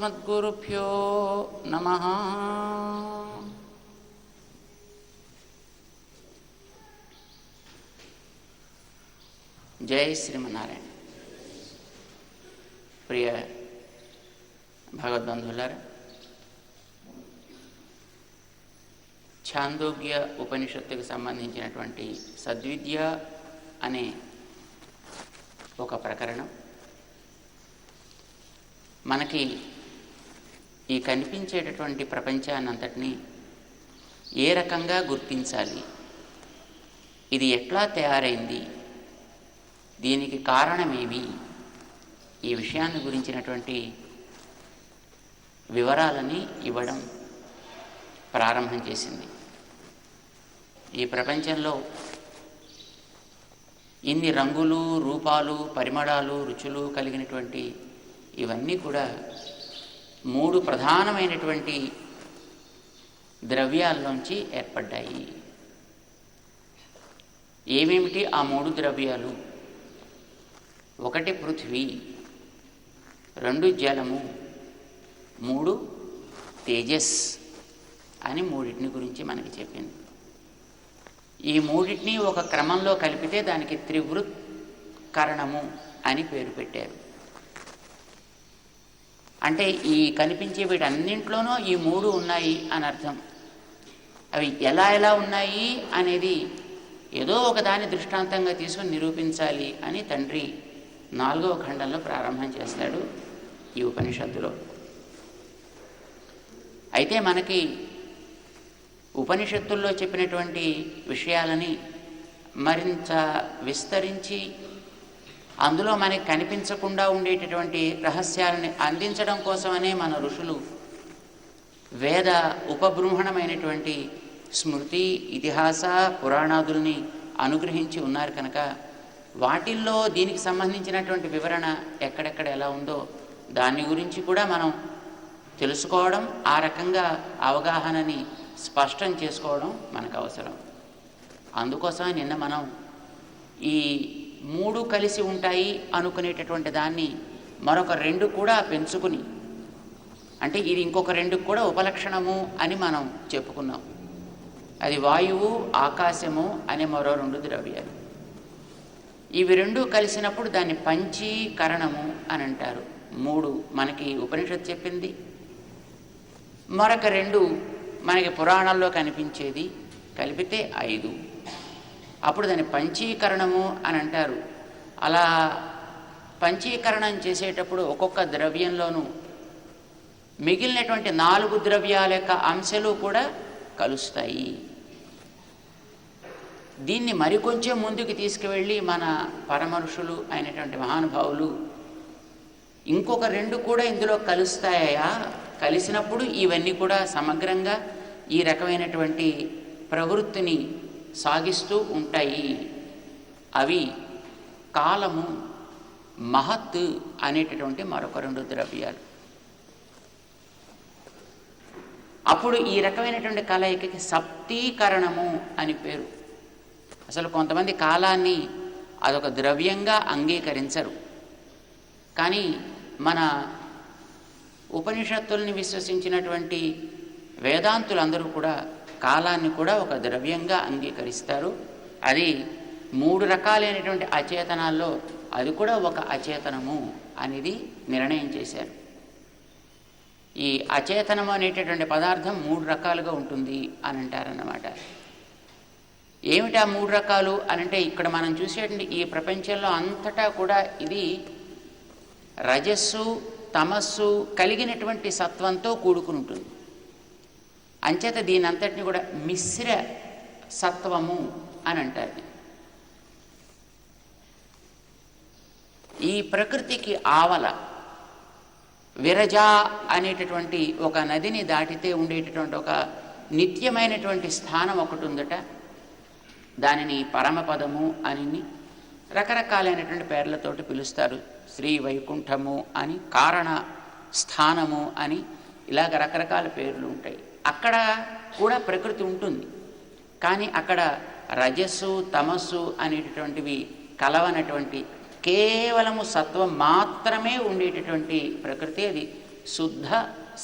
అస్మద్గురుభ్యో నమః. జై శ్రీమన్నారాయణ. ప్రియ భగవద్బంధువులారా, ఛాందోగ్య ఉపనిషత్తుకు సంబంధించినటువంటి సద్విద్య అనే ఒక ప్రకరణం మనకి ఈ కనిపించేటటువంటి ప్రపంచాన్నంతటినీ ఏ రకంగా గుర్తించాలి, ఇది ఎట్లా తయారైంది, దీనికి కారణమేమి, ఈ విషయాన్ని గురించినటువంటి వివరాలని ఇవ్వడం ప్రారంభం చేసింది. ఈ ప్రపంచంలో ఇన్ని రంగులు, రూపాలు, పరిమళాలు, రుచులు కలిగినటువంటి ఇవన్నీ కూడా మూడు ప్రధానమైనటువంటి ద్రవ్యాల్లోంచి ఏర్పడ్డాయి. ఏమేమిటి ఆ మూడు ద్రవ్యాలు? ఒకటి పృథ్వీ, రెండు జలము, మూడు తేజస్ అని మూడింటిని గురించి మనకి చెప్పింది. ఈ మూడింటిని ఒక క్రమంలో కలిపితే దానికి త్రివృత్ కరణము అని పేరు పెట్టారు. అంటే ఈ కనిపించే వీటన్నింట్లోనూ ఈ మూడు ఉన్నాయి అని అర్థం. అవి ఎలా ఎలా ఉన్నాయి అనేది ఏదో ఒకదాని దృష్టాంతంగా తీసుకుని నిరూపించాలి అని తండ్రి 4వ ఖండంలో ప్రారంభం చేస్తాడు ఈ ఉపనిషత్తులో. అయితే మనకి ఉపనిషత్తుల్లో చెప్పినటువంటి విషయాలని మరింత విస్తరించి అందులో మనకి కనిపించకుండా ఉండేటటువంటి రహస్యాలని అందించడం కోసమనే మన ఋషులు వేద ఉపబృంహణమైనటువంటి స్మృతి, ఇతిహాస, పురాణాదుల్ని అనుగ్రహించి ఉన్నారు కనుక వాటిల్లో దీనికి సంబంధించినటువంటి వివరణ ఎక్కడెక్కడ ఎలా ఉందో దాని గురించి కూడా మనం తెలుసుకోవడం, ఆ రకంగా అవగాహనని స్పష్టం చేసుకోవడం మనకు అవసరం. అందుకోసమే నిన్న మనం ఈ మూడు కలిసి ఉంటాయి అనుకునేటటువంటి దాన్ని మరొక రెండు కూడా పెంచుకుని, అంటే ఇది ఇంకొక రెండు కూడా ఉపలక్షణము అని మనం చెప్పుకున్నాం. అది వాయువు, ఆకాశము అనే మరో రెండు ద్రవ్యాలు. ఇవి రెండు కలిసినప్పుడు దాన్ని పంచీకరణము అని అంటారు. మూడు మనకి ఉపనిషత్తు చెప్పింది, మరొక రెండు మనకి పురాణాల్లో కనిపించేది కలిపితే 5. అప్పుడు దాన్ని పంచీకరణము అని అంటారు. అలా పంచీకరణం చేసేటప్పుడు ఒక్కొక్క ద్రవ్యంలోనూ మిగిలినటువంటి 4 ద్రవ్యాల యొక్క అంశాలు కూడా కలుస్తాయి. దీన్ని మరికొంచెం ముందుకు తీసుకువెళ్ళి మన పరమఋషులు అయినటువంటి మహానుభావులు ఇంకొక 2 కూడా ఇందులో కలుస్తాయా, కలిసినప్పుడు ఇవన్నీ కూడా సమగ్రంగా ఈ రకమైనటువంటి ప్రవృత్తిని సాగిస్తూ ఉంటాయి. అవి కాలము, మహత్ అనేటటువంటి మరొక 2 ద్రవ్యాలు. అప్పుడు ఈ రకమైనటువంటి కలయికకి సప్తీకరణము అని పేరు. అసలు కొంతమంది కాలాన్ని అదొక ద్రవ్యంగా అంగీకరించరు, కానీ మన ఉపనిషత్తుల్ని విశ్వసించినటువంటి వేదాంతులందరూ కూడా కాలాన్ని కూడా ఒక ద్రవ్యంగా అంగీకరిస్తారు. అది 3 రకాలైనటువంటి అచేతనాల్లో అది కూడా ఒక అచేతనము అనేది నిర్ణయం చేశారు. ఈ అచేతనము అనేటటువంటి పదార్థం 3 రకాలుగా ఉంటుంది అని అంటారన్నమాట. ఏమిటా 3 రకాలు అని అంటే, ఇక్కడ మనం చూసేటువంటి ఈ ప్రపంచంలో అంతటా కూడా ఇది రజస్సు, తమస్సు కలిగినటువంటి సత్వంతో కూడుకుని ఉంటుంది. అంచేత దీని అంతటిని కూడా మిశ్ర సత్వము అని అంటారు. ఈ ప్రకృతికి ఆవల విరజ అనేటటువంటి ఒక నదిని దాటితే ఉండేటటువంటి ఒక నిత్యమైనటువంటి స్థానం ఒకటి ఉందట. దానిని పరమపదము అని రకరకాలైనటువంటి పేర్లతోటి పిలుస్తారు. శ్రీ వైకుంఠము అని, కారణ స్థానము అని, ఇలాగ రకరకాల పేర్లు ఉంటాయి. అక్కడ కూడా ప్రకృతి ఉంటుంది, కానీ అక్కడ రజస్సు, తమస్సు అనేటటువంటివి కలవనటువంటి కేవలము సత్వం మాత్రమే ఉండేటటువంటి ప్రకృతి. అది శుద్ధ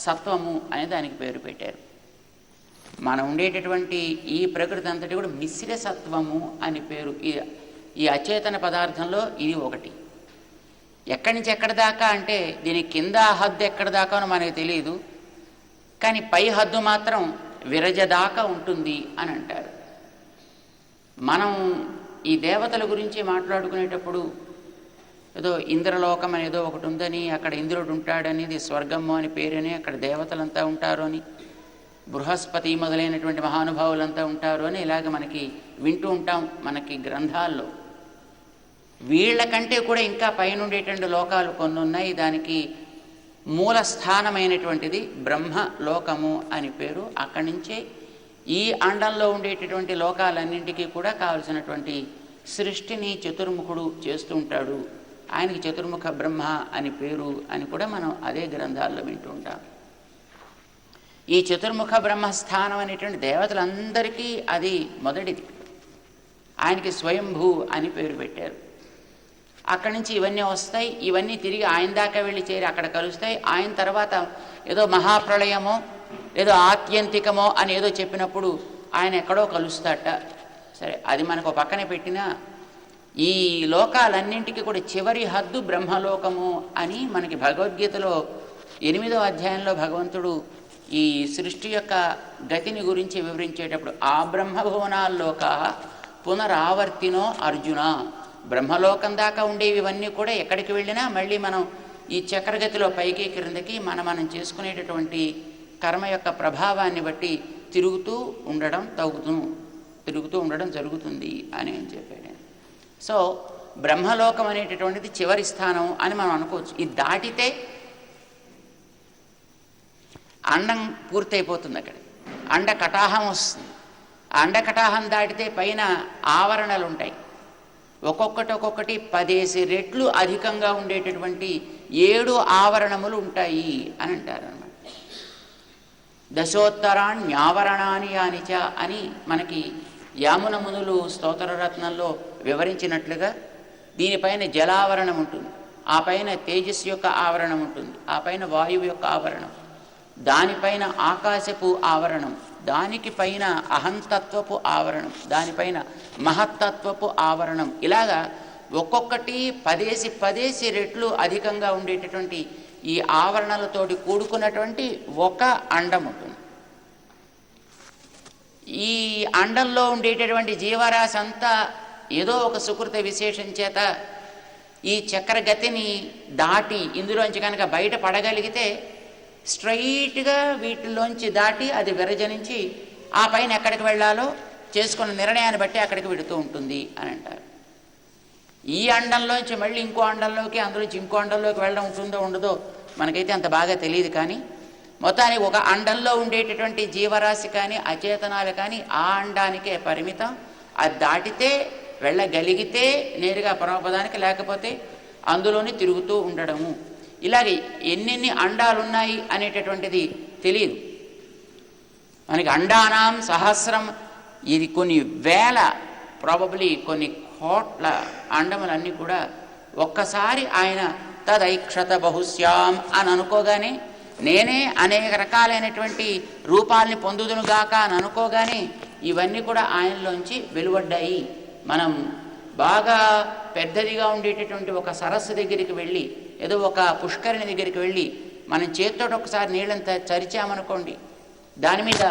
సత్వము అనే దానికి పేరు పెట్టారు. మనం ఉండేటటువంటి ఈ ప్రకృతి అంతటి కూడా మిశ్ర సత్వము అని పేరు. ఈ అచేతన పదార్థంలో ఇది ఒకటి. ఎక్కడి నుంచి ఎక్కడి దాకా అంటే దీని కింద హద్దు ఎక్కడి దాకానో మనకు తెలియదు, కానీ పై హద్దు మాత్రం విరజ దాకా ఉంటుంది అని అంటారు. మనం ఈ దేవతల గురించి మాట్లాడుకునేటప్పుడు ఏదో ఇంద్రలోకం అనేదో ఒకటి ఉందని, అక్కడ ఇంద్రుడు ఉంటాడనేది స్వర్గము అని పేరని, అక్కడ దేవతలంతా ఉంటారు అని, బృహస్పతి మొదలైనటువంటి మహానుభావులంతా ఉంటారు అని ఇలాగ మనకి వింటూ ఉంటాం మనకి గ్రంథాల్లో. వీళ్ళకంటే కూడా ఇంకా పైన ఉండేటువంటి లోకాలు కొన్ని ఉన్నాయి. దానికి మూల స్థానమైనటువంటిది బ్రహ్మలోకము అని పేరు. అక్కడి నుంచే ఈ అండంలో ఉండేటటువంటి లోకాలన్నింటికీ కూడా కావలసినటువంటి సృష్టిని చతుర్ముఖుడు చేస్తూ ఉంటాడు. ఆయనకి చతుర్ముఖ బ్రహ్మ అని పేరు అని కూడా మనం అదే గ్రంథాల్లో వింటూ ఉంటాం. ఈ చతుర్ముఖ బ్రహ్మస్థానం అనేటువంటి దేవతలందరికీ అది మొదటిది. ఆయనకి స్వయంభూ అని పేరు పెట్టారు. అక్కడి నుంచి ఇవన్నీ వస్తాయి. ఇవన్నీ తిరిగి ఆయన దాకా వెళ్ళి చేరి అక్కడ కలుస్తాయి. ఆయన తర్వాత ఏదో మహాప్రళయమో ఏదో ఆత్యంతికమో అని ఏదో చెప్పినప్పుడు ఆయన ఎక్కడో కలుస్తాట. సరే, అది మనకు పక్కనే పెట్టినా ఈ లోకాలన్నింటికి కూడా చివరి హద్దు బ్రహ్మలోకము అని మనకి భగవద్గీతలో 8వ అధ్యాయంలో భగవంతుడు ఈ సృష్టి యొక్క గతిని గురించి వివరించేటప్పుడు ఆ బ్రహ్మభువనాల్లోక పునరావర్తినో అర్జున, బ్రహ్మలోకం దాకా ఉండేవి ఇవన్నీ కూడా ఎక్కడికి వెళ్ళినా మళ్ళీ మనం ఈ చక్రగతిలో పైకి క్రిందకి మనం చేసుకునేటటువంటి కర్మ యొక్క ప్రభావాన్ని బట్టి తిరుగుతూ ఉండడం జరుగుతుంది అని చెప్పాడు. సో బ్రహ్మలోకం అనేటటువంటిది చివరి స్థానం అని మనం అనుకోవచ్చు. ఇది దాటితే అండం పూర్తయిపోతుంది. అక్కడ అండ కటాహం వస్తుంది. ఆ అండ కటాహం దాటితే పైన ఆవరణలు ఉంటాయి. ఒక్కొక్కటి 10 రెట్లు అధికంగా ఉండేటటువంటి 7 ఆవరణములు ఉంటాయి అని అంటారు అన్నమాట. దశోత్తరాణ్యావరణాని యానిచ అని మనకి యామున మునులు స్తోత్రరత్నంలో వివరించినట్లుగా దీనిపైన జలావరణం ఉంటుంది, ఆ పైన తేజస్సు యొక్క ఆవరణం ఉంటుంది, ఆ పైన వాయువు యొక్క ఆవరణం, దానిపైన ఆకాశపు ఆవరణం, దానికి పైన అహంతత్వపు ఆవరణం, దానిపైన మహత్తత్వపు ఆవరణం, ఇలాగా ఒక్కొక్కటి 10 రెట్లు అధికంగా ఉండేటటువంటి ఈ ఆవరణలతోటి కూడుకున్నటువంటి ఒక అండం ఉంటుంది. ఈ అండంలో ఉండేటటువంటి జీవరాశి అంతా ఏదో ఒక సుకృత విశేషం చేత ఈ చక్రగతిని దాటి ఇందులోంచి కనుక బయట పడగలిగితే స్ట్రైట్గా వీటిలోంచి దాటి అది విరజనించి ఆ పైన ఎక్కడికి వెళ్ళాలో చేసుకున్న నిర్ణయాన్ని బట్టి అక్కడికి వెళుతూ ఉంటుంది అని అంటారు. ఈ అండంలోంచి మళ్ళీ ఇంకో అండంలోకి, అందులోంచి ఇంకో అండంలోకి వెళ్ళడం ఉంటుందో ఉండదో మనకైతే అంత బాగా తెలియదు. కానీ మొత్తానికి ఒక అండంలో ఉండేటటువంటి జీవరాశి కానీ అచేతనాలు కానీ ఆ అండానికే పరిమితం. అది దాటితే వెళ్ళగలిగితే నేరుగా పరమపదానికి, లేకపోతే అందులోనే తిరుగుతూ ఉండడము. ఇలాగే ఎన్నెన్ని అండాలు ఉన్నాయి అనేటటువంటిది తెలియదు మనకి. అండానాం సహస్రం, ఇది కొన్ని వేల, ప్రాబబ్లీ కొన్ని కోట్ల అండములన్నీ కూడా ఒక్కసారి ఆయన తదైక్షత బహుశ్యాం అని అనుకోగానే, నేనే అనేక రకాలైనటువంటి రూపాలని పొందుదునుగాక అని అనుకోగానే ఇవన్నీ కూడా ఆయనలోంచి వెలువడ్డాయి. మనం బాగా పెద్దదిగా ఉండేటటువంటి ఒక సరస్సు దగ్గరికి వెళ్ళి, ఏదో ఒక పుష్కరిణి దగ్గరికి వెళ్ళి మనం చేతితో ఒకసారి నీళ్ళంతా చరిచామనుకోండి, దాని మీద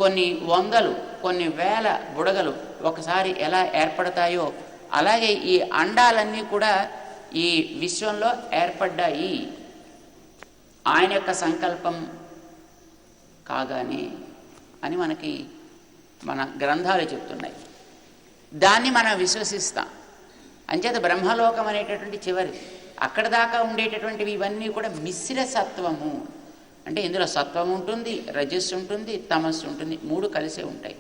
కొన్ని వందలు కొన్ని వేల బుడగలు ఒకసారి ఎలా ఏర్పడతాయో అలాగే ఈ అండాలన్నీ కూడా ఈ విశ్వంలో ఏర్పడ్డాయి ఆయన యొక్క సంకల్పం కాగానే అని మనకి మన గ్రంథాలు చెప్తున్నాయి. దాన్ని మనం విశ్వసిస్తాం. అంచేత బ్రహ్మలోకం అనేటటువంటి చివరి అక్కడ దాకా ఉండేటటువంటివి ఇవన్నీ కూడా మిశ్ర సత్వము. అంటే ఇందులో సత్వం ఉంటుంది, రజస్సు ఉంటుంది, తమస్సు ఉంటుంది, 3 కలిసే ఉంటాయి.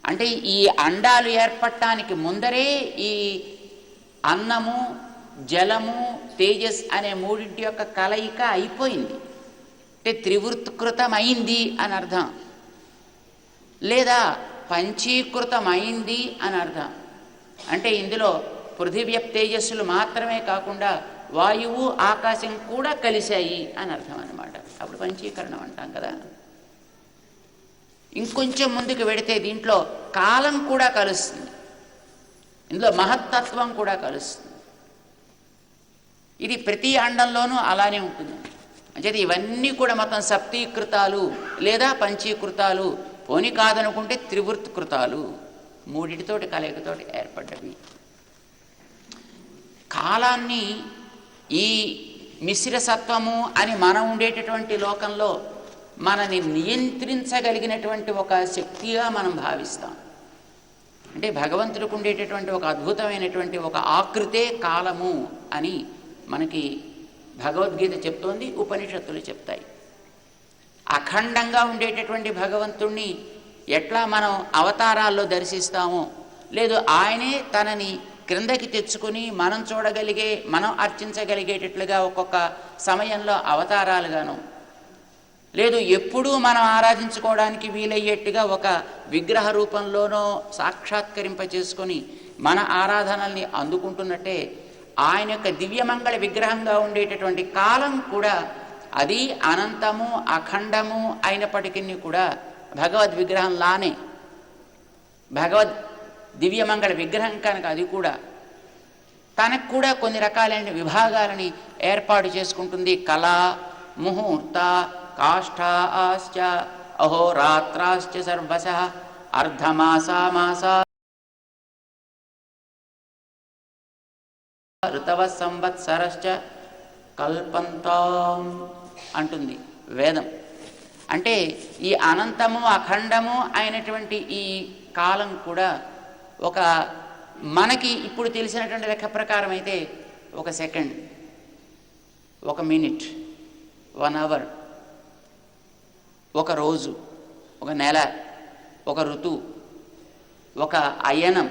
అంటే ఈ అండాలు ఏర్పడటానికి ముందరే ఈ అన్నము, జలము, తేజస్ అనే 3 యొక్క కలయిక అయిపోయింది. అంటే త్రివృత్కృతమైంది అని అర్థం, లేదా పంచీకృతమైంది అని అర్థం. అంటే ఇందులో పృథివ్య తేజస్సులు మాత్రమే కాకుండా వాయువు ఆకాశం కూడా కలిశాయి అని అర్థం అన్నమాట. అప్పుడు పంచీకరణం అంటాం కదా. ఇంకొంచెం ముందుకు వెడితే దీంట్లో కాలం కూడా కలుస్తుంది, ఇందులో మహత్తత్వం కూడా కలుస్తుంది. ఇది ప్రతి అండంలోనూ అలానే ఉంటుంది. అంటే ఇవన్నీ కూడా మొత్తం సప్తీకృతాలు లేదా పంచీకృతాలు, పోని కాదనుకుంటే త్రివృత్కృతాలు, మూడిటితోటి కలయికతోటి ఏర్పడ్డవి. కాలాన్ని ఈ మిశ్రసత్వము అని మనం ఉండేటటువంటి లోకంలో మనని నియంత్రించగలిగినటువంటి ఒక శక్తిగా మనం భావిస్తాం. అంటే భగవంతుడికి ఉండేటటువంటి ఒక అద్భుతమైనటువంటి ఒక ఆకృతే కాలము అని మనకి భగవద్గీత చెప్తోంది, ఉపనిషత్తులు చెప్తాయి. అఖండంగా ఉండేటటువంటి భగవంతుణ్ణి ఎట్లా మనం అవతారాల్లో దర్శిస్తామో, లేదు ఆయనే తనని క్రిందకి తెచ్చుకుని మనం చూడగలిగే, మనం అర్చించగలిగేటట్లుగా ఒక్కొక్క సమయంలో అవతారాలుగాను, లేదు ఎప్పుడూ మనం ఆరాధించుకోవడానికి వీలయ్యేట్టుగా ఒక విగ్రహ రూపంలోనో సాక్షాత్కరింపచేసుకొని మన ఆరాధనల్ని అందుకుంటున్నట్టే ఆయన యొక్క దివ్యమంగళ విగ్రహంగా ఉండేటటువంటి కాలం కూడా అది అనంతము అఖండము అయినప్పటికీ కూడా భగవద్ విగ్రహంలానే, భగవద్ దివ్యమంగళ విగ్రహం కనుక అది కూడా తనకు కూడా కొన్ని రకాలైన విభాగాలని ఏర్పాటు చేసుకుంటుంది. కళ, ముహూర్త, కాష్ఠాశ్చ అహోరాత్రాశ్చ సర్వశః అర్ధమాసా మాసా ఋతవ సంవత్సరశ్చ కల్పంతాం అంటుంది వేదం. అంటే ఈ అనంతము అఖండము అయినటువంటి ఈ కాలం కూడా ఒక మనకి ఇప్పుడు తెలిసినటువంటి లెక్క ప్రకారం అయితే ఒక సెకండ్, ఒక మినిట్, 1 అవర్, ఒక రోజు, ఒక నెల, ఒక ఋతువు, ఒక అయనం,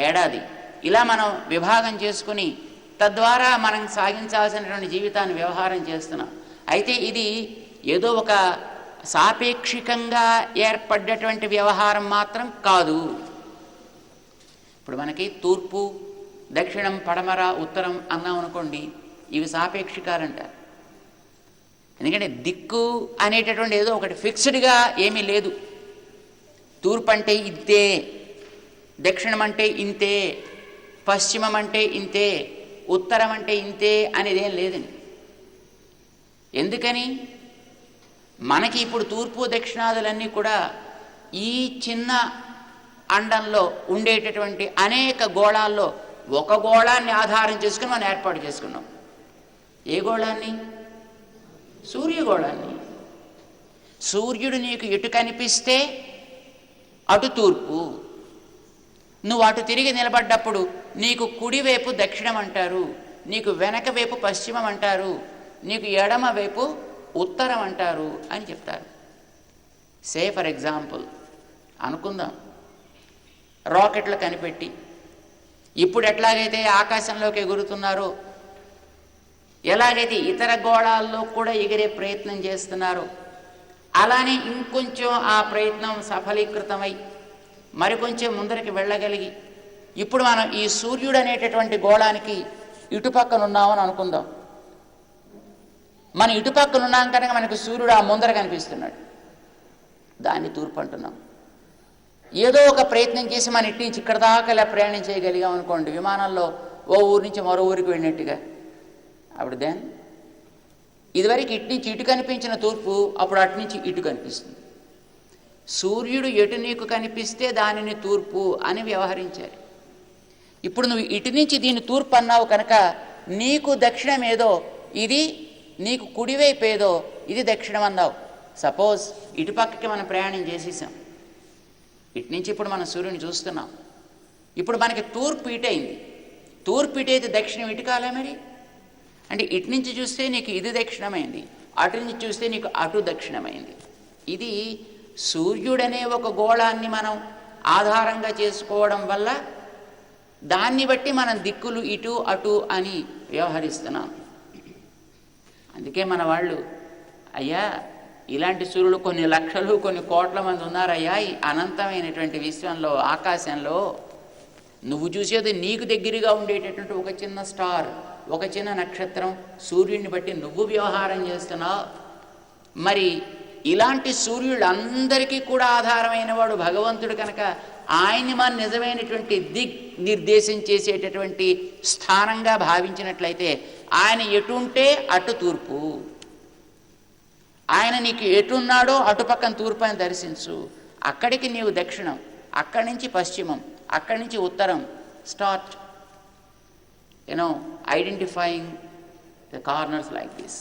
ఏడాది, ఇలా మనం విభాగం చేసుకుని తద్వారా మనం సాగించాల్సినటువంటి జీవితాన్ని వ్యవహారం చేస్తున్నాం. అయితే ఇది ఏదో ఒక సాపేక్షికంగా ఏర్పడ్డటువంటి వ్యవహారం మాత్రం కాదు. ఇప్పుడు మనకి తూర్పు, దక్షిణం, పడమర, ఉత్తరం అన్నాం అనుకోండి, ఇవి సాపేక్షికాలంటారు. ఎందుకంటే దిక్కు అనేటటువంటి ఏదో ఒకటి ఫిక్స్డ్గా ఏమీ లేదు. తూర్పు అంటే ఇంతే, దక్షిణం అంటే ఇంతే, పశ్చిమం అంటే ఇంతే, ఉత్తరం అంటే ఇంతే అనేదేం లేదండి. ఎందుకని మనకి ఇప్పుడు తూర్పు దక్షిణాదులన్నీ కూడా ఈ చిన్న అండంలో ఉండేటటువంటి అనేక గోళాల్లో ఒక గోళాన్ని ఆధారం చేసుకుని మనం ఏర్పాటు చేసుకున్నాం. ఏ గోళాన్ని? సూర్యగోళాన్ని. సూర్యుడు నీకు ఎటు కనిపిస్తే అటు తూర్పు, నువ్వు అటు తిరిగి నిలబడ్డప్పుడు నీకు కుడివైపు దక్షిణం అంటారు, నీకు వెనక వైపు పశ్చిమం అంటారు, నీకు ఎడమ వైపు ఉత్తరం అంటారు అని చెప్తారు. సే ఫర్ ఎగ్జాంపుల్ అనుకుందాం, రాకెట్లు కనిపెట్టి ఇప్పుడు ఎట్లాగైతే ఆకాశంలోకి ఎగురుతున్నారో, ఎలాగైతే ఇతర గోళాల్లో కూడా ఎగిరే ప్రయత్నం చేస్తున్నారో, అలానే ఇంకొంచెం ఆ ప్రయత్నం సఫలీకృతమై మరికొంచెం ముందరికి వెళ్ళగలిగి ఇప్పుడు మనం ఈ సూర్యుడు అనేటటువంటి గోళానికి ఇటుపక్కన ఉన్నామని అనుకుందాం. మనం ఇటుపక్కన ఉన్నాం కనుక మనకు సూర్యుడు ఆ ముందర కనిపిస్తున్నాడు, దాన్ని తూర్పు అంటున్నాం. ఏదో ఒక ప్రయత్నం చేసి మన ఇటు నుంచి ఇక్కడ దాకా ఇలా ప్రయాణం చేయగలిగాం అనుకోండి, విమానంలో ఓ ఊరి నుంచి మరో ఊరికి వెళ్ళినట్టుగా, అప్పుడు దెన్ ఇదివరకు ఇటు నుంచి ఇటు కనిపించిన తూర్పు అప్పుడు అటు నుంచి ఇటు కనిపిస్తుంది. సూర్యుడు ఎటు నీకు కనిపిస్తే దానిని తూర్పు అని వ్యవహరించారు. ఇప్పుడు నువ్వు ఇటు నుంచి దీన్ని తూర్పు అన్నావు కనుక నీకు దక్షిణం ఏదో ఇది, నీకు కుడివైపు ఏదో ఇది దక్షిణం అన్నావు. సపోజ్ ఇటుపక్కకి మనం ప్రయాణం చేసేసాం, ఇటు నుంచి ఇప్పుడు మనం సూర్యుని చూస్తున్నాం. ఇప్పుడు మనకి తూర్పు ఇటైంది, తూర్పు ఇటైతే దక్షిణం ఇటు కాలే మరి. అంటే ఇటు నుంచి చూస్తే నీకు ఇది దక్షిణమైంది, అటు నుంచి చూస్తే నీకు అటు దక్షిణమైంది. ఇది సూర్యుడనే ఒక గోళాన్ని మనం ఆధారంగా చేసుకోవడం వల్ల దాన్ని బట్టి మనం దిక్కులు ఇటు అటు అని వ్యవహరిస్తున్నాం. అందుకే మన వాళ్ళు, అయ్యా ఇలాంటి సూర్యులు కొన్ని లక్షలు కొన్ని కోట్ల మంది ఉన్నారయ్యా ఈ అనంతమైనటువంటి విశ్వంలో, ఆకాశంలో. నువ్వు చూసేది నీకు దగ్గరగా ఉండేటటువంటి ఒక చిన్న స్టార్, ఒక చిన్న నక్షత్రం, సూర్యుడిని బట్టి నువ్వు వ్యవహారం చేస్తున్నావు. మరి ఇలాంటి సూర్యులందరికీ కూడా ఆధారమైన వాడు భగవంతుడు కనుక ఆయన్ని మన నిజమైనటువంటి దిక్ నిర్దేశం చేసేటటువంటి స్థానంగా భావించినట్లయితే ఆయన ఎటుంటే అటు తూర్పు, ఆయన నీకు ఎటున్నాడో అటు పక్కన తూర్పు అని దర్శించు. అక్కడికి నీవు దక్షిణం, అక్కడి నుంచి పశ్చిమం, అక్కడి నుంచి ఉత్తరం. Start identifying the corners like this.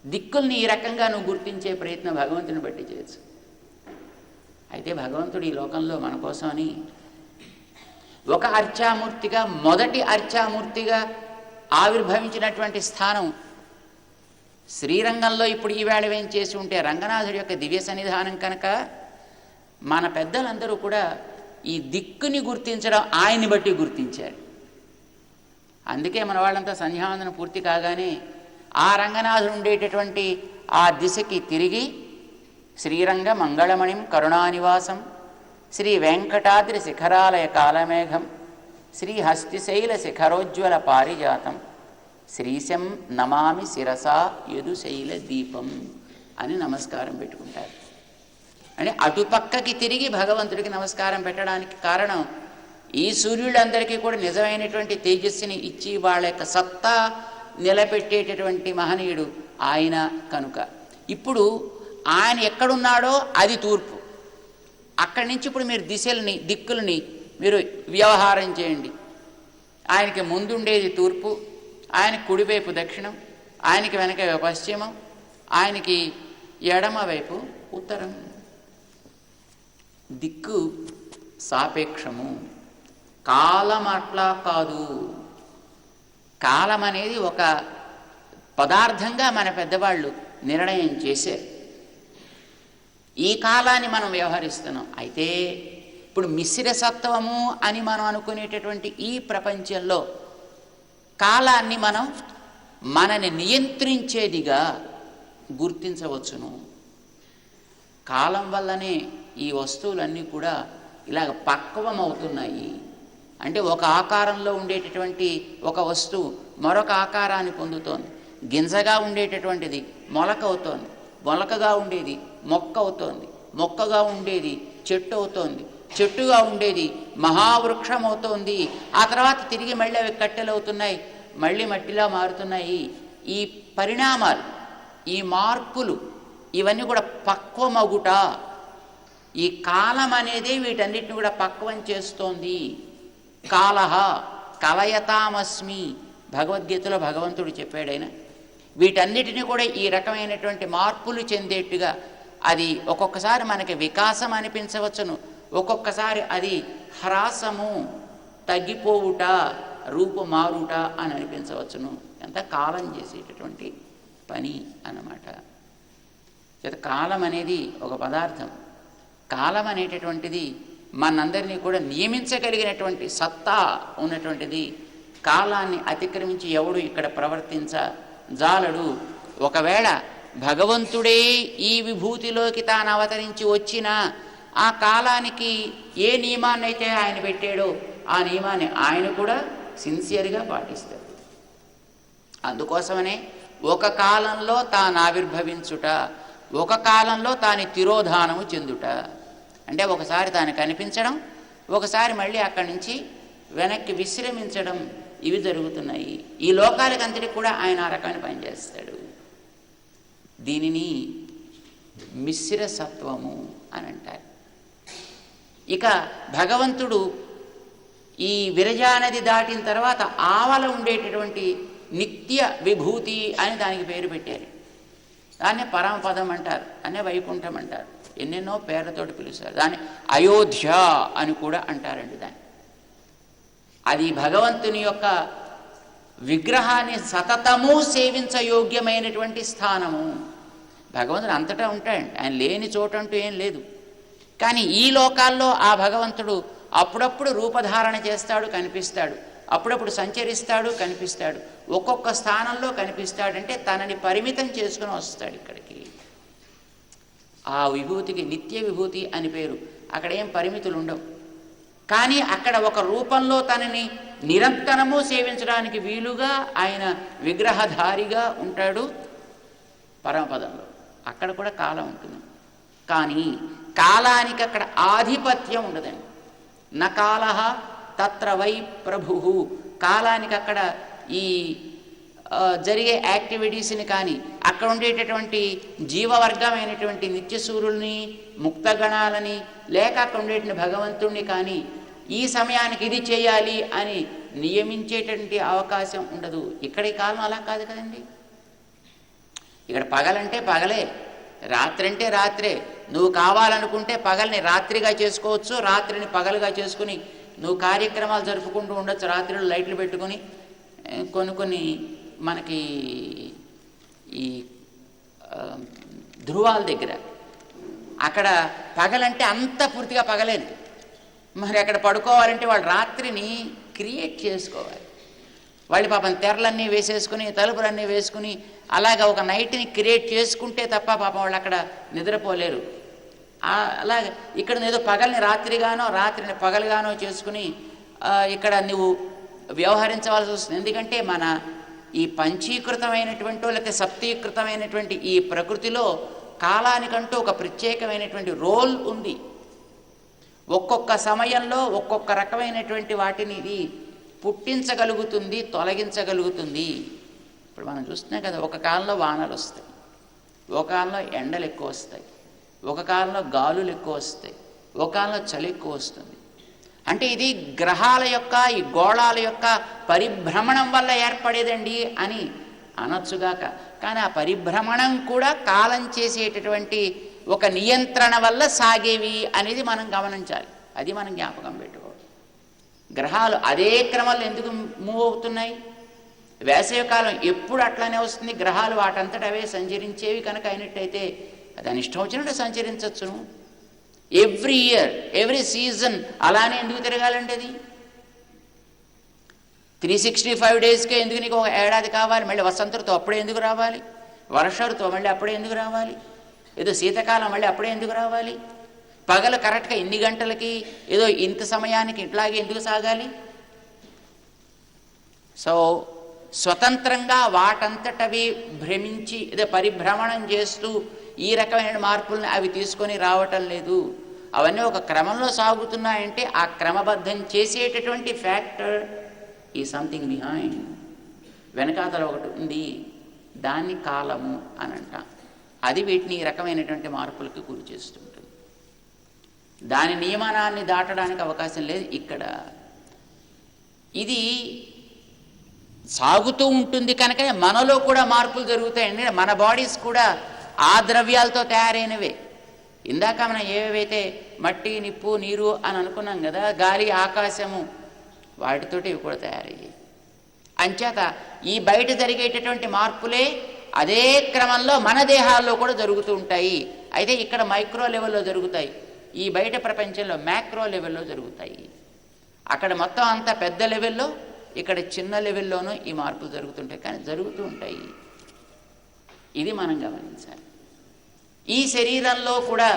దిక్కుల్ని ఈ రకంగా నువ్వు గుర్తించే ప్రయత్నం భగవంతుని బట్టి చేయొచ్చు. అయితే భగవంతుడు ఈ లోకంలో మన కోసమని ఒక అర్చామూర్తిగా, మొదటి అర్చామూర్తిగా ఆవిర్భవించినటువంటి స్థానం శ్రీరంగంలో ఇప్పుడు ఈవేళ ఏం చేసి ఉంటే రంగనాథుడి యొక్క దివ్య సన్నిధానం కనుక మన పెద్దలందరూ కూడా ఈ దిక్కుని గుర్తించడం ఆయన్ని బట్టి గుర్తించారు. అందుకే మన వాళ్ళంతా సంధ్యావందనం పూర్తి కాగానే ఆ రంగనాథుడు ఉండేటటువంటి ఆ దిశకి తిరిగి శ్రీరంగ మంగళమణిం కరుణానివాసం శ్రీ వెంకటాద్రి శిఖరాలయ కాలమేఘం శ్రీ హస్తిశైల శిఖరోజ్వల పారిజాతం శ్రీశం నమామి శిరసా యదుశైల దీపం అని నమస్కారం పెట్టుకుంటారు. అంటే అటుపక్కకి తిరిగి భగవంతుడికి నమస్కారం పెట్టడానికి కారణం ఈ సూర్యులందరికీ కూడా నిజమైనటువంటి తేజస్సుని ఇచ్చి వాళ్ళ యొక్క సత్తా నిలబెట్టేటటువంటి మహనీయుడు ఆయన కనుక. ఇప్పుడు ఆయన ఎక్కడున్నాడో అది తూర్పు. అక్కడి నుంచి ఇప్పుడు మీరు దిక్కుల్ని మీరు వ్యవహారం చేయండి. ఆయనకి ముందుండేది తూర్పు, ఆయనకి కుడివైపు దక్షిణం, ఆయనకి వెనక పశ్చిమం, ఆయనకి ఎడమ వైపు ఉత్తరం. దిక్కు సాపేక్షము, కాలం అట్లా కాదు. కాలం అనేది ఒక పదార్థంగా మన పెద్దవాళ్ళు నిర్ణయం చేశారు. ఈ కాలాన్ని మనం వ్యవహరిస్తున్నాం. అయితే ఇప్పుడు మిశ్ర సత్వము అని మనం అనుకునేటటువంటి ఈ ప్రపంచంలో కాలాన్ని మనం మనని నియంత్రించేదిగా గుర్తించవచ్చును. కాలం వల్లనే ఈ వస్తువులన్నీ కూడా ఇలాగ పక్వం అవుతున్నాయి. అంటే ఒక ఆకారంలో ఉండేటటువంటి ఒక వస్తువు మరొక ఆకారాన్ని పొందుతోంది. గింజగా ఉండేటటువంటిది మొలక అవుతోంది, మొలకగా ఉండేది మొక్క అవుతోంది, మొక్కగా ఉండేది చెట్టు అవుతోంది, చెట్టుగా ఉండేది మహావృక్షం అవుతోంది. ఆ తర్వాత తిరిగి మళ్ళీ అవి కట్టెలు అవుతున్నాయి, మళ్ళీ మట్టిలా మారుతున్నాయి. ఈ పరిణామాలు, ఈ మార్పులు ఇవన్నీ కూడా పక్వమగుట, ఈ కాలం అనేది వీటన్నిటిని కూడా పక్వం చేస్తోంది. కాలహ కలయతామస్మి భగవద్గీతలో భగవంతుడు చెప్పాడైన వీటన్నిటిని కూడా ఈ రకమైనటువంటి మార్పులు చెందేట్టుగా అది ఒక్కొక్కసారి మనకి వికాసం అనిపించవచ్చును, ఒక్కొక్కసారి అది హ్రాసము, తగ్గిపోవుట, రూపు మారుట అని అనిపించవచ్చును. ఎంత కాలం చేసేటటువంటి పని అన్నమాట. కాలం అనేది ఒక పదార్థం. కాలం అనేటటువంటిది మనందరినీ కూడా నియమించగలిగినటువంటి సత్తా ఉన్నటువంటిది. కాలాన్ని అతిక్రమించి ఎవడు ఇక్కడ ప్రవర్తించజాలడు. ఒకవేళ భగవంతుడే ఈ విభూతిలోకి తాను అవతరించి వచ్చినా ఆ కాలానికి ఏ నియమాన్ని అయితే ఆయన పెట్టాడో ఆ నియమాన్ని ఆయన కూడా సిన్సియర్గా పాటిస్తాడు. అందుకోసమనే ఒక కాలంలో తాను ఆవిర్భవించుట, ఒక కాలంలో తాను తిరోధానము చెందుట. అంటే ఒకసారి తాను కనిపించడం, ఒకసారి మళ్ళీ అక్కడి నుంచి వెనక్కి విశ్రమించడం, ఇవి జరుగుతున్నాయి. ఈ లోకాలకి అంతటికి కూడా ఆయన ఆ రకమైన పని చేస్తాడు. దీనిని మిశ్ర సత్వము అని అంటారు. ఇక భగవంతుడు ఈ విరజానది దాటిన తర్వాత ఆవల ఉండేటటువంటి నిత్య విభూతి అని దానికి పేరు పెట్టారు. దాన్నే పరమపదం అంటారు, దాన్నే వైకుంఠం అంటారు, ఎన్నెన్నో పేర్లతోటి పిలుస్తారు. దాన్ని అయోధ్య అని కూడా అంటారండి. దాన్ని అది భగవంతుని యొక్క విగ్రహాన్ని సతతము సేవించయోగ్యమైనటువంటి స్థానము. భగవంతుడు అంతటా ఉంటాడండి, ఆయన లేని చోటంటూ ఏం లేదు. కానీ ఈ లోకాల్లో ఆ భగవంతుడు అప్పుడప్పుడు రూపధారణ చేస్తాడు, కనిపిస్తాడు, అప్పుడప్పుడు సంచరిస్తాడు, కనిపిస్తాడు, ఒక్కొక్క స్థానంలో కనిపిస్తాడంటే తనని పరిమితం చేసుకుని వస్తాడు ఇక్కడికి. ఆ విభూతికి నిత్య విభూతి అని పేరు. అక్కడ ఏం పరిమితులు ఉండవు. కానీ అక్కడ ఒక రూపంలో తనని నిరంతరము సేవించడానికి వీలుగా ఆయన విగ్రహధారిగా ఉంటాడు పరమపదంలో. అక్కడ కూడా కాలం ఉంటుంది, కానీ కాలానికి అక్కడ ఆధిపత్యం ఉండదండి. నకాలః తత్ర వై ప్రభు. కాలానికి అక్కడ ఈ జరిగే యాక్టివిటీస్ని కానీ అక్కడ ఉండేటటువంటి జీవవర్గమైనటువంటి నిత్యసూరుల్ని, ముక్తగణాలని, లేక అక్కడ ఉండేటువంటి భగవంతుణ్ణి కానీ ఈ సమయానికి ఇది చేయాలి అని నియమించేటువంటి అవకాశం ఉండదు. ఇక్కడ ఈ కాలం అలా కాదు కదండి. ఇక్కడ పగలంటే పగలే, రాత్రి అంటే రాత్రే. నువ్వు కావాలనుకుంటే పగల్ని రాత్రిగా చేసుకోవచ్చు, రాత్రిని పగలుగా చేసుకుని నువ్వు కార్యక్రమాలు జరుపుకుంటూ ఉండొచ్చు. రాత్రిలో లైట్లు పెట్టుకుని కొన్ని మనకి ఈ ధ్రువాల దగ్గర అక్కడ పగలంటే అంత పూర్తిగా పగలేదు. మరి అక్కడ పడుకోవాలంటే వాళ్ళు రాత్రిని క్రియేట్ చేసుకోవాలి. వాళ్ళు పాపం తెరలన్నీ వేసేసుకుని తలుపులన్నీ వేసుకుని అలాగ ఒక నైట్ని క్రియేట్ చేసుకుంటే తప్ప పాపం వాళ్ళు అక్కడ నిద్రపోలేరు. అలాగే ఇక్కడ ఏదో పగల్ని రాత్రిగానో రాత్రిని పగలుగానో చేసుకుని ఇక్కడ నువ్వు వ్యవహరించవలసి వస్తుంది. ఎందుకంటే మన ఈ పంచీకృతమైనటువంటి లేకపోతే సప్తీకృతమైనటువంటి ఈ ప్రకృతిలో కాలానికంటూ ఒక ప్రత్యేకమైనటువంటి రోల్ ఉంది. ఒక్కొక్క సమయంలో ఒక్కొక్క రకమైనటువంటి వాటిని ఇది పుట్టించగలుగుతుంది, తొలగించగలుగుతుంది. ఇప్పుడు మనం చూస్తున్నాం కదా, ఒక కాలంలో వానలు వస్తాయి, ఒక కాలంలో ఎండలు ఎక్కువ వస్తాయి, ఒక కాలంలో గాలులు ఎక్కువ వస్తాయి, ఒక కాలంలో చలి ఎక్కువ వస్తుంది. అంటే ఇది గ్రహాల యొక్క ఈ గోళాల యొక్క పరిభ్రమణం వల్ల ఏర్పడేదండి అని అనొచ్చుగాక. కానీ ఆ పరిభ్రమణం కూడా కాలం చేసేటటువంటి ఒక నియంత్రణ వల్ల సాగేవి అనేది మనం గమనించాలి. అది మనం జ్ఞాపకం పెట్టుకోవాలి. గ్రహాలు అదే క్రమంలో ఎందుకు మూవ్ అవుతున్నాయి? వేసవికాలం ఎప్పుడు అట్లానే వస్తుంది. గ్రహాలు వాటంతట అవే సంచరించేవి కనుక అయినట్టయితే దాని ఇష్టం వచ్చినట్టు సంచరించవచ్చును. ఎవ్రీ ఇయర్ ఎవ్రీ సీజన్ అలానే ఎందుకు తిరగాలండి? అది 365 డేస్కే ఎందుకు నీకు ఒక ఏడాది కావాలి? మళ్ళీ వసంత ఋతువు అప్పుడే ఎందుకు రావాలి? వర్ష ఋతువు మళ్ళీ అప్పుడే ఎందుకు రావాలి? ఏదో శీతాకాలం మళ్ళీ అప్పుడే ఎందుకు రావాలి? పగలు కరెక్ట్గా ఇన్ని గంటలకి ఏదో ఇంత సమయానికి ఇట్లాగే ఎందుకు సాగాలి? సో స్వతంత్రంగా వాటంతటవి భ్రమించి ఏదో పరిభ్రమణం చేస్తూ ఈ రకమైన మార్పులను అవి తీసుకొని రావటం లేదు. అవన్నీ ఒక క్రమంలో సాగుతున్నాయంటే ఆ క్రమబద్ధం చేసేటటువంటి ఫ్యాక్టర్ ఈ సంథింగ్ బిహైండ్. వెనకాతల ఒకటి ఉంది, దాన్ని కాలము అని అంటాం. అది వీటిని ఈ రకమైనటువంటి మార్పులకు గురి చేస్తుంటుంది. దాని నియమనాన్ని దాటడానికి అవకాశం లేదు. ఇక్కడ ఇది సాగుతూ ఉంటుంది కనుక మనలో కూడా మార్పులు జరుగుతాయండి. మన బాడీస్ కూడా ఆ ద్రవ్యాలతో తయారైనవే. ఇందాక మనం ఏవైతే మట్టి, నిప్పు, నీరు అని అనుకున్నాం కదా, గాలి, ఆకాశము, వాటితోటి ఇవి కూడా తయారయ్యాయి. అంచేత ఈ బయట జరిగేటటువంటి మార్పులే అదే క్రమంలో మన దేహాల్లో కూడా జరుగుతూ ఉంటాయి. అయితే ఇక్కడ మైక్రో లెవెల్లో జరుగుతాయి, ఈ బయట ప్రపంచంలో మ్యాక్రో లెవెల్లో జరుగుతాయి. అక్కడ మొత్తం అంతా పెద్ద లెవెల్లో, ఇక్కడ చిన్న లెవెల్లోనూ ఈ మార్పులు జరుగుతుంటాయి. కానీ జరుగుతూ ఉంటాయి. ఇది మనం గమనించాలి. ఈ శరీరంలో కూడా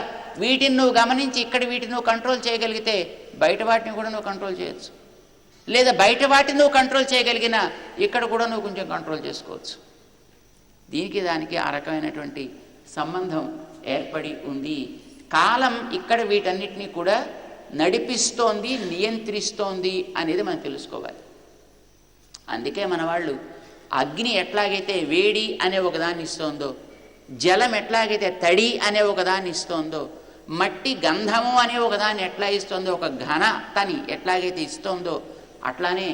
వీటిని నువ్వు గమనించి ఇక్కడ వీటిని నువ్వు కంట్రోల్ చేయగలిగితే బయట వాటిని కూడా నువ్వు కంట్రోల్ చేయొచ్చు. లేదా బయట వాటిని నువ్వు కంట్రోల్ చేయగలిగినా ఇక్కడ కూడా నువ్వు కొంచెం కంట్రోల్ చేసుకోవచ్చు. దీనికి దానికి ఆ రకమైనటువంటి సంబంధం ఏర్పడి ఉంది. కాలం ఇక్కడ వీటన్నిటినీ కూడా నడిపిస్తోంది, నియంత్రిస్తోంది అనేది మనం తెలుసుకోవాలి. అందుకే మన వాళ్ళు అగ్ని ఎట్లాగైతే వేడి అనే ఒకదాన్ని ఇస్తోందో, జలం ఎట్లాగైతే తడి అనే ఒకదాన్ని ఇస్తోందో, మట్టి గంధము అనే ఒకదాన్ని ఎట్లా ఇస్తోందో, ఒక ఘనతని ఎట్లాగైతే ఇస్తోందో, అట్లానే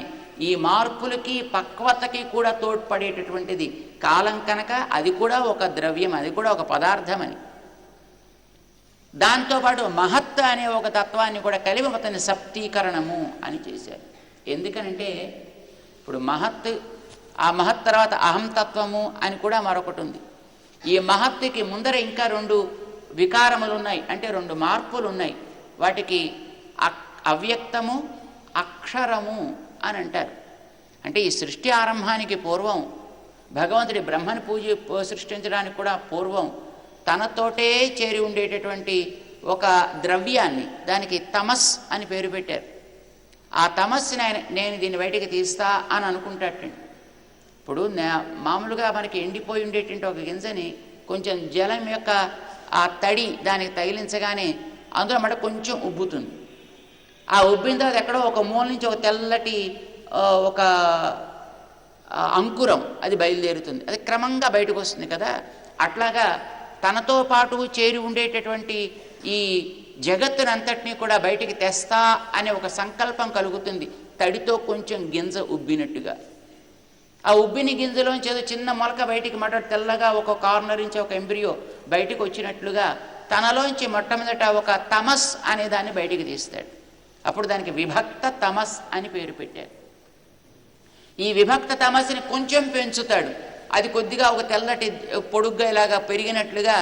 ఈ మార్పులకి పక్వతకి కూడా తోడ్పడేటటువంటిది కాలం కనుక అది కూడా ఒక ద్రవ్యం, అది కూడా ఒక పదార్థమని. దాంతోపాటు మహత్ అనే ఒక తత్వాన్ని కూడా కలిపి అతని సప్తీకరణము అని చేశారు. ఎందుకనంటే ఇప్పుడు మహత్, ఆ మహత్ తర్వాత అహంతత్వము అని కూడా మరొకటి ఉంది. ఈ మహత్తుకి ముందర ఇంకా 2 వికారములు ఉన్నాయి, అంటే 2 మార్పులు ఉన్నాయి. వాటికి అవ్యక్తము, అక్షరము అని అంటారు. అంటే ఈ సృష్టి ఆరంభానికి పూర్వం భగవంతుడి బ్రహ్మని సృష్టించడానికి కూడా పూర్వం తనతోటే చేరి ఉండేటటువంటి ఒక ద్రవ్యాన్ని, దానికి తమస్ అని పేరు పెట్టారు. ఆ తమస్సుని ఆయన నేను దీన్ని బయటికి తీస్తా అని అనుకుంటాటండి. ఇప్పుడు మామూలుగా మనకి ఎండిపోయి ఉండేటువంటి ఒక గింజని కొంచెం జలం యొక్క ఆ తడి దానికి తగిలించగానే అందులో మాట కొంచెం ఉబ్బుతుంది. ఆ ఉబ్బిన తర్వాత ఎక్కడో ఒక మూల నుంచి ఒక తెల్లటి ఒక అంకురం అది బయలుదేరుతుంది. అది క్రమంగా బయటకు వస్తుంది కదా. అట్లాగా తనతో పాటు చేరి ఉండేటటువంటి ఈ జగత్తునంతటినీ కూడా బయటికి తెస్తా అనే ఒక సంకల్పం కలుగుతుంది, తడితో కొంచెం గింజ ఉబ్బినట్టుగా. ఆ ఉబ్బిని గింజలోంచి ఏదో చిన్న మొలక బయటికి తెల్లగా ఒక కార్నర్ నుంచి ఒక ఎంబ్రియో బయటికి వచ్చినట్లుగా తనలోంచి మొట్టమొదట ఒక తమస్ అనే దాన్ని బయటికి తీస్తాడు. అప్పుడు దానికి విభక్త తమస్ అని పేరు పెట్టారు. ఈ విభక్త తమస్సుని కొంచెం పెంచుతాడు. అది కొద్దిగా ఒక తెల్లటి పొడుగ్గా ఇలాగా పెరిగినట్లుగా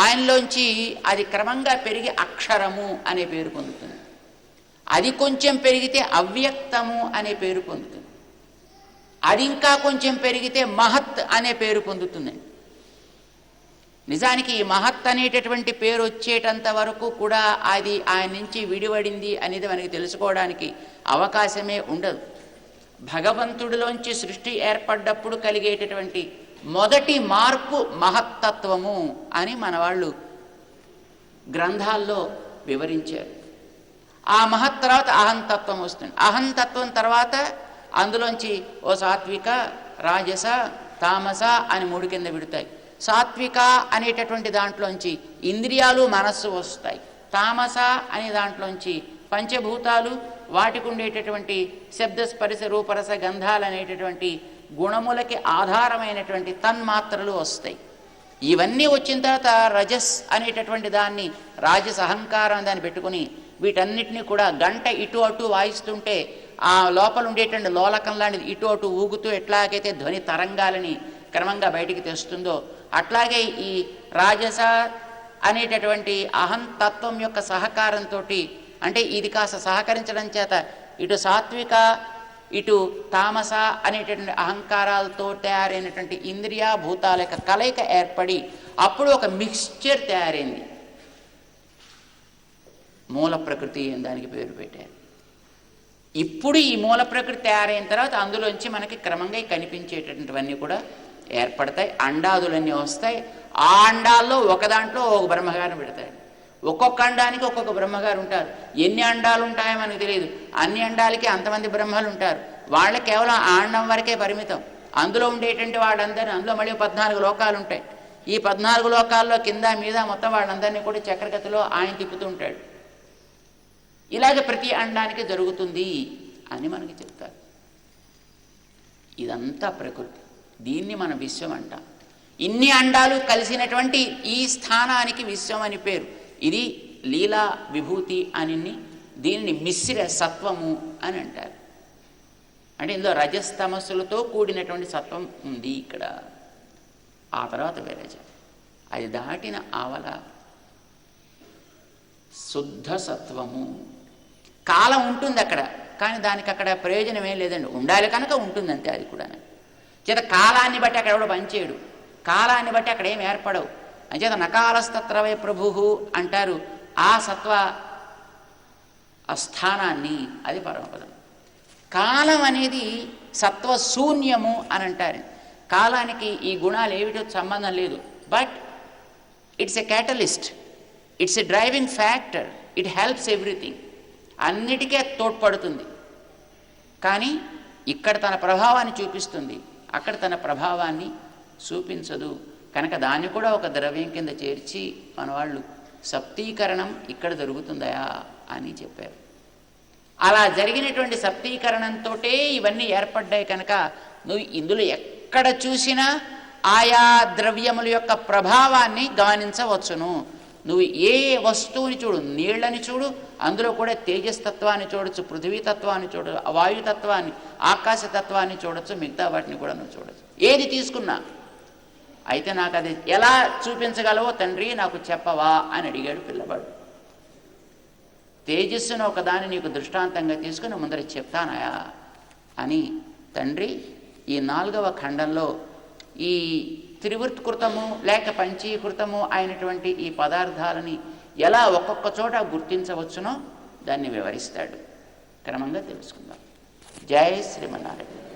ఆయనలోంచి అది క్రమంగా పెరిగి అక్షరము అనే పేరు పొందుతుంది. అది కొంచెం పెరిగితే అవ్యక్తము అనే పేరు పొందుతుంది. అది ఇంకా కొంచెం పెరిగితే మహత్ అనే పేరు పొందుతుందండి. నిజానికి ఈ మహత్ అనేటటువంటి పేరు వచ్చేటంత వరకు కూడా అది ఆయన నుంచి విడివడింది అనేది మనకి తెలుసుకోవడానికి అవకాశమే ఉండదు. భగవంతుడిలోంచి సృష్టి ఏర్పడ్డప్పుడు కలిగేటటువంటి మొదటి మార్పు మహత్తత్వము అని మన వాళ్ళు గ్రంథాల్లో వివరించారు. ఆ మహత్ తర్వాత అహంతత్వం వస్తుంది. అహంతత్వం తర్వాత అందులోంచి ఓ సాత్విక, రాజస, తామస అని 3 కింద విడతాయి. సాత్విక అనేటటువంటి దాంట్లోంచి ఇంద్రియాలు, మనస్సు వస్తాయి. తామస అనే దాంట్లోంచి పంచభూతాలు, వాటికి ఉండేటటువంటి శబ్ద, స్పర్శ, రూపరస, గంధాలు అనేటటువంటి గుణములకి ఆధారమైనటువంటి తన్మాత్రలు వస్తాయి. ఇవన్నీ వచ్చిన తర్వాత రజస్ అనేటటువంటి దాన్ని, రాజస్ అహంకారం దాన్ని పెట్టుకుని వీటన్నిటినీ కూడా గంట ఇటు అటు వాయిస్తుంటే ఆ లోపల ఉండేటువంటి లోలకం లాంటిది ఇటు అటు ఊగుతూ ఎట్లాగైతే ధ్వని తరంగాలని క్రమంగా బయటికి తెస్తుందో అట్లాగే ఈ రాజస అనేటటువంటి అహంతత్వం యొక్క సహకారంతో, అంటే ఇది కాస్త సహకరించడం చేత ఇటు సాత్విక ఇటు తామస అనేటటువంటి అహంకారాలతో తయారైనటువంటి ఇంద్రియా భూతాల యొక్క కలయిక ఏర్పడి అప్పుడు ఒక మిక్స్చర్ తయారైంది. మూల ప్రకృతి అని దానికి పేరు పెట్టారు. ఇప్పుడు ఈ మూల ప్రకృతి తయారైన తర్వాత అందులోంచి మనకి క్రమంగా కనిపించేటటువంటివన్నీ కూడా ఏర్పడతాయి. అండాదులన్నీ వస్తాయి. ఆ అండాల్లో ఒక దాంట్లో ఒక బ్రహ్మగారిని పెడతాడు. ఒక్కొక్క అండానికి ఒక్కొక్క బ్రహ్మగారు ఉంటారు. ఎన్ని అండాలు ఉంటాయో మనకు తెలియదు. అన్ని అండాలకి అంతమంది బ్రహ్మలు ఉంటారు. వాళ్ళకి కేవలం ఆ అండం వరకే పరిమితం. అందులో ఉండేటువంటి వాళ్ళందరినీ, అందులో మళ్ళీ 14 లోకాలు ఉంటాయి. ఈ 14 లోకాల్లో కింద మీద మొత్తం వాళ్ళందరినీ కూడా చక్రగతిలో ఆయన తిప్పుతూ ఉంటాడు. ఇలాగ ప్రతి అండానికి జరుగుతుంది అని మనకి చెప్తారు. ఇదంతా ప్రకృతి. దీన్ని మనం విశ్వం అంటాం. ఇన్ని అండాలు కలిసినటువంటి ఈ స్థానానికి విశ్వం అని పేరు. ఇది లీలా విభూతి అని, దీనిని మిశ్ర సత్వము అని అంటారు. అంటే ఇందులో రజస్తమస్సులతో కూడినటువంటి సత్వం ఉంది ఇక్కడ. ఆ తర్వాత వేరే అది దాటిన ఆవల శుద్ధ సత్వము. కాలం ఉంటుంది అక్కడ, కానీ దానికి అక్కడ ప్రయోజనం ఏం లేదండి. ఉండాలి కనుక ఉంటుంది అంతే. అది కూడా చేత కాలాన్ని బట్టి అక్కడ ఎవడో పనిచేయడు. కాలాన్ని బట్టి అక్కడ ఏం ఏర్పడవు. అంచేత నకాలస్తత్రవే ప్రభు అంటారు. ఆ సత్వ స్థానాన్ని, అది పరమపదం. కాలం అనేది సత్వశూన్యము అని అంటారు. కాలానికి ఈ గుణాలు ఏమిటో సంబంధం లేదు. But it's a catalyst, it's a driving factor, it helps everything. అన్నిటికీ తోడ్పడుతుంది. కానీ ఇక్కడ తన ప్రభావాన్ని చూపిస్తుంది, అక్కడ తన ప్రభావాన్ని చూపించదు. కనుక దాన్ని కూడా ఒక ద్రవ్యం కింద చేర్చి మన వాళ్ళు సప్తీకరణం ఇక్కడ జరుగుతుందయా అని చెప్పారు. అలా జరిగినటువంటి సప్తీకరణంతో ఇవన్నీ ఏర్పడ్డాయి. కనుక నువ్వు ఇందులో ఎక్కడ చూసినా ఆయా ద్రవ్యముల యొక్క ప్రభావాన్ని గమనించవచ్చును. నువ్వు ఏ వస్తువుని చూడు, నీళ్ళని చూడు, అందులో కూడా తేజస్తత్వాన్ని చూడొచ్చు, పృథివీతత్వాన్ని చూడవచ్చు, వాయుతత్వాన్ని, ఆకాశతత్వాన్ని చూడొచ్చు, మిగతా వాటిని కూడా నువ్వు చూడొచ్చు. ఏది తీసుకున్నా. అయితే నాకు అది ఎలా చూపించగలవో తండ్రి నాకు చెప్పవా అని అడిగాడు పిల్లవాడు. తేజస్సును ఒకదాన్ని నీకు దృష్టాంతంగా తీసుకుని ముందర చెప్తానయా అని తండ్రి ఈ 4వ ఖండంలో ఈ త్రివృత్కృతము లేక పంచీకృతము అయినటువంటి ఈ పదార్థాలని ఎలా ఒక్కొక్క చోట గుర్తించవచ్చునో దాన్ని వివరిస్తాడు. క్రమంగా తెలుసుకుందాం. జై శ్రీమన్నారాయణ.